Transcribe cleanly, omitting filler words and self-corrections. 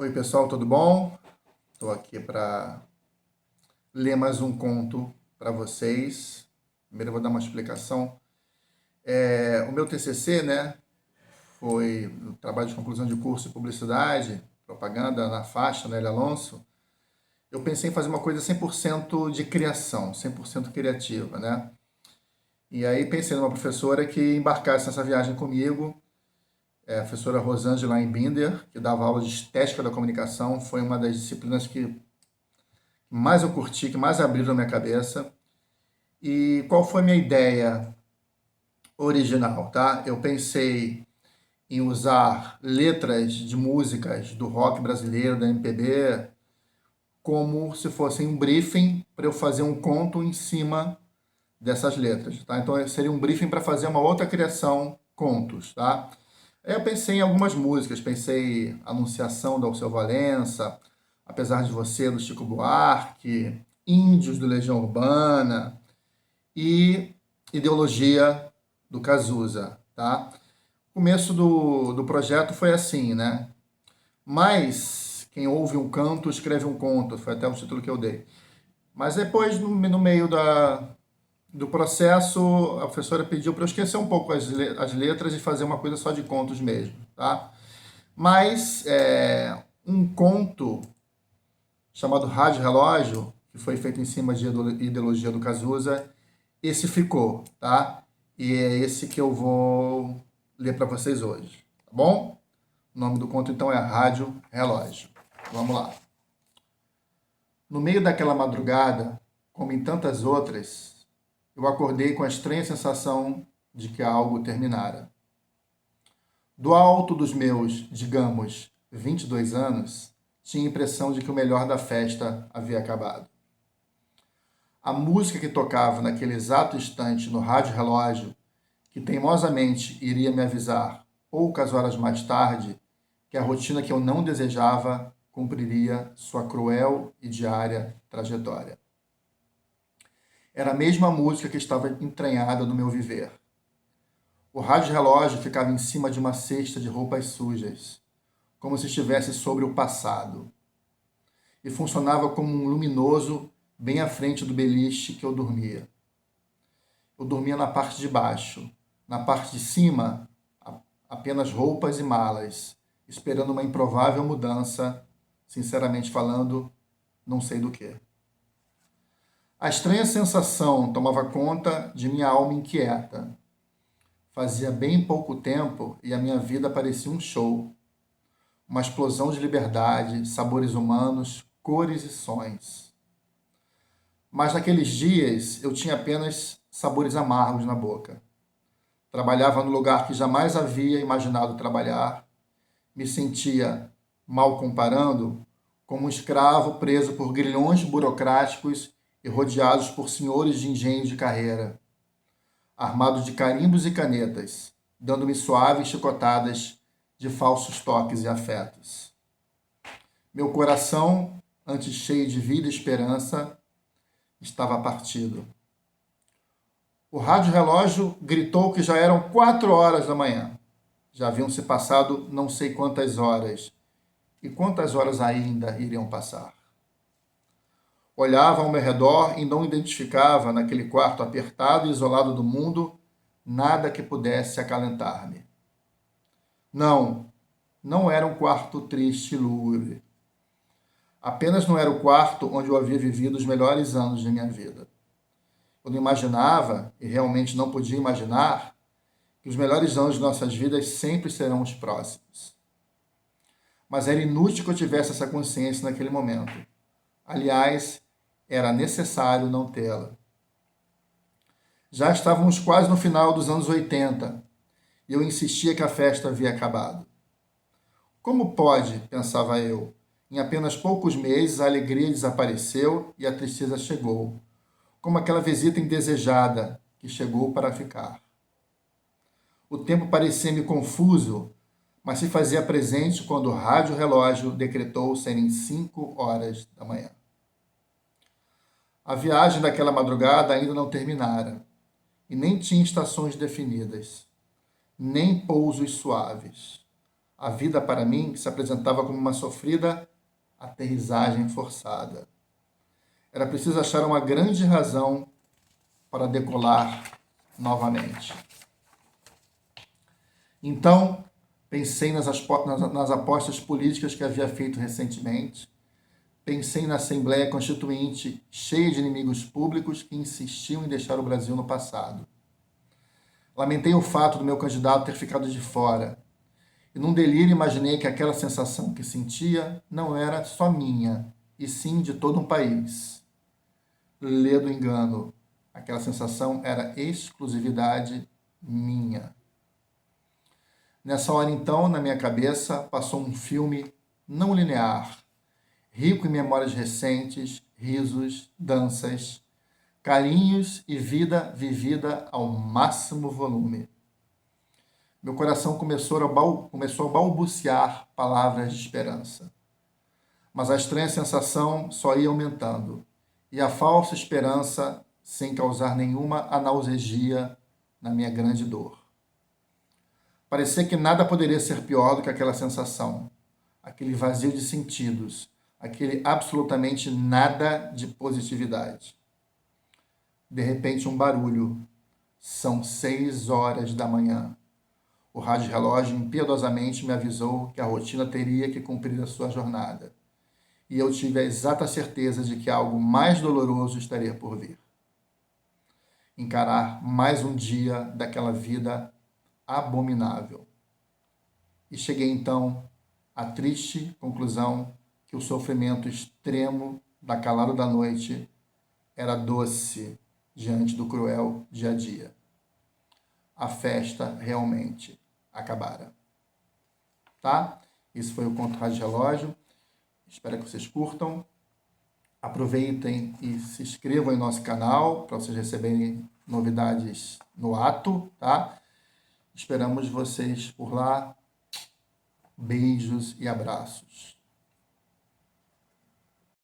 Oi, pessoal, tudo bom? Estou aqui para ler mais um conto para vocês. Primeiro eu vou dar uma explicação. O meu TCC, né, foi o trabalho de conclusão de curso de publicidade, propaganda na faixa, né, Alonso. Eu pensei em fazer uma coisa 100% de criação, 100% criativa, né? E aí pensei numa professora que embarcasse nessa viagem comigo, a professora Rosângela Binder, que dava aula de estética da comunicação, foi uma das disciplinas que mais eu curti, que mais abriu na minha cabeça. E qual foi a minha ideia original, tá? Eu pensei em usar letras de músicas do rock brasileiro, da MPB, como se fossem um briefing para eu fazer um conto em cima dessas letras, tá? Então seria um briefing para fazer uma outra criação, contos, tá? Aí eu pensei em algumas músicas, pensei Anunciação do Alceu Valença, Apesar de Você, do Chico Buarque, Índios, do Legião Urbana e Ideologia, do Cazuza, tá? O começo do projeto foi assim, né? Mas quem ouve um canto escreve um conto, foi até o título que eu dei. Mas depois, no meio do processo, a professora pediu para eu esquecer um pouco as letras e fazer uma coisa só de contos mesmo, tá? Mas um conto chamado Rádio Relógio, que foi feito em cima de Ideologia do Cazuza, esse ficou, tá? E é esse que eu vou ler para vocês hoje, tá bom? O nome do conto então é Rádio Relógio. Vamos lá. No meio daquela madrugada, como em tantas outras, eu acordei com a estranha sensação de que algo terminara. Do alto dos meus, digamos, 22 anos, tinha a impressão de que o melhor da festa havia acabado. A música que tocava naquele exato instante no rádio relógio, que teimosamente iria me avisar, poucas horas mais tarde, que a rotina que eu não desejava cumpriria sua cruel e diária trajetória. Era a mesma música que estava entranhada no meu viver. O rádio relógio ficava em cima de uma cesta de roupas sujas, como se estivesse sobre o passado, e funcionava como um luminoso bem à frente do beliche que eu dormia. Eu dormia na parte de baixo. Na parte de cima, apenas roupas e malas, esperando uma improvável mudança, sinceramente falando, não sei do que. A estranha sensação tomava conta de minha alma inquieta. Fazia bem pouco tempo e a minha vida parecia um show. Uma explosão de liberdade, sabores humanos, cores e sons. Mas naqueles dias eu tinha apenas sabores amargos na boca. Trabalhava no lugar que jamais havia imaginado trabalhar. Me sentia, mal comparando, como um escravo preso por grilhões burocráticos e rodeados por senhores de engenho de carreira, armados de carimbos e canetas, dando-me suaves chicotadas de falsos toques e afetos. Meu coração, antes cheio de vida e esperança, estava partido. O rádio-relógio gritou que já eram 4 horas da manhã. Já haviam se passado não sei quantas horas. E quantas horas ainda iriam passar? Olhava ao meu redor e não identificava, naquele quarto apertado e isolado do mundo, nada que pudesse acalentar-me. Não, não era um quarto triste e lúgubre. Apenas não era o quarto onde eu havia vivido os melhores anos de minha vida. Eu não imaginava, e realmente não podia imaginar, que os melhores anos de nossas vidas sempre serão os próximos. Mas era inútil que eu tivesse essa consciência naquele momento. Aliás, era necessário não tê-la. Já estávamos quase no final dos anos 80 e eu insistia que a festa havia acabado. Como pode, pensava eu, em apenas poucos meses a alegria desapareceu e a tristeza chegou, como aquela visita indesejada que chegou para ficar. O tempo parecia-me confuso, mas se fazia presente quando o rádio-relógio decretou serem 5 horas da manhã. A viagem daquela madrugada ainda não terminara, e nem tinha estações definidas, nem pousos suaves. A vida para mim se apresentava como uma sofrida aterrissagem forçada. Era preciso achar uma grande razão para decolar novamente. Então, pensei nas apostas políticas que havia feito recentemente. Pensei na Assembleia Constituinte cheia de inimigos públicos que insistiam em deixar o Brasil no passado. Lamentei o fato do meu candidato ter ficado de fora. E num delírio imaginei que aquela sensação que sentia não era só minha, e sim de todo um país. Lê do engano. Aquela sensação era exclusividade minha. Nessa hora, então, na minha cabeça, passou um filme não linear, rico em memórias recentes, risos, danças, carinhos e vida vivida ao máximo volume. Meu coração começou a balbuciar palavras de esperança. Mas a estranha sensação só ia aumentando, e a falsa esperança sem causar nenhuma analgesia na minha grande dor. Parecia que nada poderia ser pior do que aquela sensação, aquele vazio de sentidos, aquele absolutamente nada de positividade. De repente, um barulho. São 6 horas da manhã. O rádio-relógio impiedosamente me avisou que a rotina teria que cumprir a sua jornada. E eu tive a exata certeza de que algo mais doloroso estaria por vir. Encarar mais um dia daquela vida abominável. E cheguei então à triste conclusão que o sofrimento extremo da calada da noite era doce diante do cruel dia a dia. A festa realmente acabara. Tá? Esse foi o Conto Rádio Relógio. Espero que vocês curtam. Aproveitem e se inscrevam em nosso canal para vocês receberem novidades no ato, tá? Esperamos vocês por lá. Beijos e abraços.